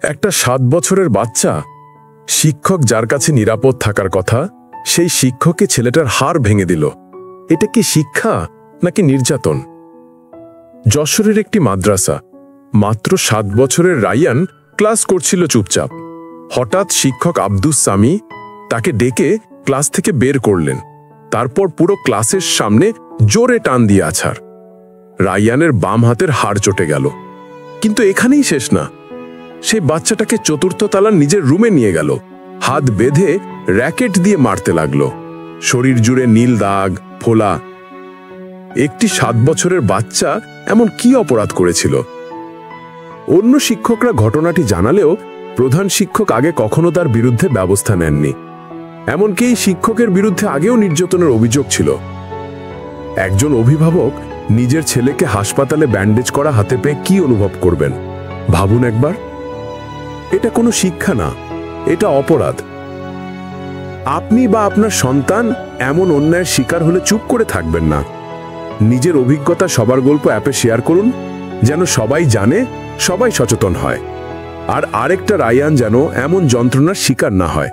একটা 7 বছরের বাচ্চা, শিক্ষক যার কাছে নিরাপদ থাকার কথা, সেই শিক্ষককে ছেলেটার হাড় ভেঙে দিল। এটা কি শিক্ষা নাকি নির্যাতন? যশোরের একটি মাদ্রাসা। মাত্র 7 বছরের রায়ান ক্লাস করছিল চুপচাপ। হঠাৎ শিক্ষক আব্দুস সামি তাকে ডেকে ক্লাস থেকে বের করলেন। তারপর পুরো ক্লাসের সামনে জোরে টান দিয়ে আছাড়। রায়ানের বাম হাতের হাড় চটে গেল। কিন্তু এখানেই শেষ না। সেই বাচ্চাটাকে 4র্থ তলার নিজের রুমে নিয়ে গেল। হাত বেঁধে র্যাকেট দিয়ে মারতে লাগলো। শরীর জুড়ে নীল দাগ, ফোলা। একটি 7 বছরের বাচ্চা এমন কি অপরাধ করেছিল? অন্য শিক্ষকরা ঘটনাটি জানালেও প্রধান শিক্ষক আগে কখনো তার বিরুদ্ধে ব্যবস্থা নেননি। এমনকি এই শিক্ষকের বিরুদ্ধে আগেও নির্যাতনের অভিযোগ ছিল। একজন অভিভাবক নিজের ছেলেকে হাসপাতালে ব্যান্ডেজ করা হাতে পেয়ে কি অনুভব করবেন ভাবুন একবার। এটা কোনো শিক্ষা না, এটা অপরাধ। আপনি বা আপনার সন্তান এমন অন্যায়ের শিকার হলে চুপ করে থাকবেন না। নিজের অভিজ্ঞতা সবার গল্প অ্যাপে শেয়ার করুন, যেন সবাই জানে, সবাই সচেতন হয়। আর আরেকটা রায়ান যেন এমন যন্ত্রণার শিকার না হয়।